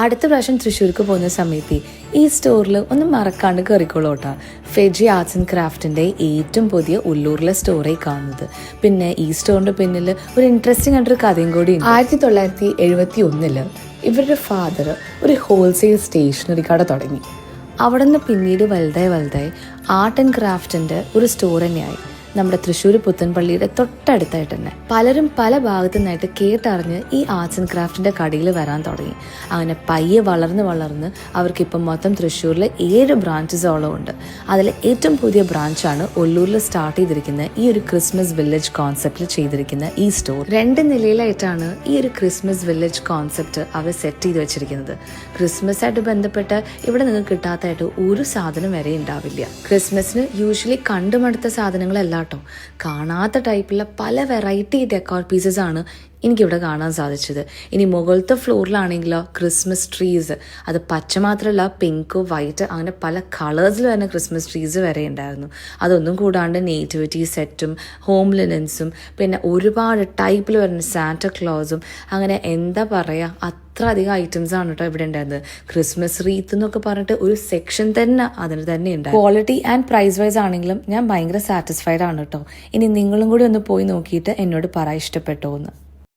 അടുത്ത പ്രാവശ്യം തൃശ്ശൂർക്ക് പോകുന്ന സമയത്ത് ഈ സ്റ്റോറിൽ ഒന്ന് മറക്കാണ്ട് കയറിക്കോളൂ കേട്ടോ. ഫെജി ആർട്സ് ആൻഡ് ക്രാഫ്റ്റിൻ്റെ ഏറ്റവും പുതിയ ഉള്ളൂരിലെ സ്റ്റോറായി കാണുന്നത്. പിന്നെ ഈ സ്റ്റോറിൻ്റെ പിന്നിൽ ഒരു ഇൻട്രസ്റ്റിംഗ് ആയിട്ടൊരു കഥയും കൂടി. 1971 ഇവരുടെ ഫാദർ ഒരു ഹോൾസെയിൽ സ്റ്റേഷനറി കട തുടങ്ങി. അവിടെ നിന്ന് പിന്നീട് വലുതായി ആർട്ട് ആൻഡ് ക്രാഫ്റ്റിൻ്റെ ഒരു സ്റ്റോർ തന്നെയായി. നമ്മുടെ തൃശ്ശൂർ പുത്തൻപള്ളിയുടെ തൊട്ടടുത്തായിട്ട് തന്നെ. പലരും പല ഭാഗത്തു നിന്നായിട്ട് കേട്ടറിഞ്ഞ് ഈ ആർട്സ് ആൻഡ് ക്രാഫ്റ്റിൻ്റെ കടയിൽ വരാൻ തുടങ്ങി. അങ്ങനെ പയ്യെ വളർന്ന് അവർക്കിപ്പം മൊത്തം തൃശ്ശൂരിൽ 7 ബ്രാഞ്ചസോളം ഉണ്ട്. അതിൽ ഏറ്റവും പുതിയ ബ്രാഞ്ചാണ് ഒല്ലൂരിൽ സ്റ്റാർട്ട് ചെയ്തിരിക്കുന്ന ഈ ഒരു ക്രിസ്മസ് വില്ലേജ് കോൺസെപ്റ്റിൽ ചെയ്തിരിക്കുന്ന ഈ സ്റ്റോർ. 2 നിലയിലായിട്ടാണ് ഈ ഒരു ക്രിസ്മസ് വില്ലേജ് കോൺസെപ്റ്റ് അവർ സെറ്റ് ചെയ്ത് വെച്ചിരിക്കുന്നത്. ക്രിസ്മസ് ആയിട്ട് ബന്ധപ്പെട്ട് ഇവിടെ നിങ്ങൾക്ക് കിട്ടാത്തതായിട്ട് ഒരു സാധനം വരെ ഉണ്ടാവില്ല. ക്രിസ്മസിന് യൂഷ്വലി കണ്ടുമടുത്ത സാധനങ്ങളെല്ലാം കാണാത്ത ടൈപ്പിലുള്ള പല വെറൈറ്റി ഡെക്കോർ പീസസ് ആണ് എനിക്കിവിടെ കാണാൻ സാധിച്ചത്. ഇനി മുകളിലത്തെ ഫ്ലോറിലാണെങ്കിലോ ക്രിസ്മസ് ട്രീസ്, അത് പച്ച മാത്രമല്ല പിങ്ക്, വൈറ്റ്, അങ്ങനെ പല കളേഴ്സിൽ വരുന്ന ക്രിസ്മസ് ട്രീസ് വരെ ഉണ്ടായിരുന്നു. അതൊന്നും കൂടാണ്ട് നേറ്റിവിറ്റി സെറ്റും ഹോം ലിനൻസും പിന്നെ ഒരുപാട് ടൈപ്പിൽ വരുന്ന സാന്റ ക്ലോസും, അങ്ങനെ എന്താ പറയുക, അത്ര അധികം ഐറ്റംസ് ആണ് കേട്ടോ ഇവിടെ ഉണ്ടായിരുന്നത്. ക്രിസ്മസ് റീത്ത് എന്നൊക്കെ പറഞ്ഞിട്ട് ഒരു സെക്ഷൻ തന്നെ അതിന് തന്നെ ഉണ്ട്. ക്വാളിറ്റി ആൻഡ് പ്രൈസ് വൈസ് ആണെങ്കിലും ഞാൻ ഭയങ്കര സാറ്റിസ്ഫൈഡ് ആണ് കേട്ടോ. ഇനി നിങ്ങളും കൂടി ഒന്ന് പോയി നോക്കിയിട്ട് എന്നോട് പറ ഇഷ്ടപ്പെട്ടോ എന്ന്.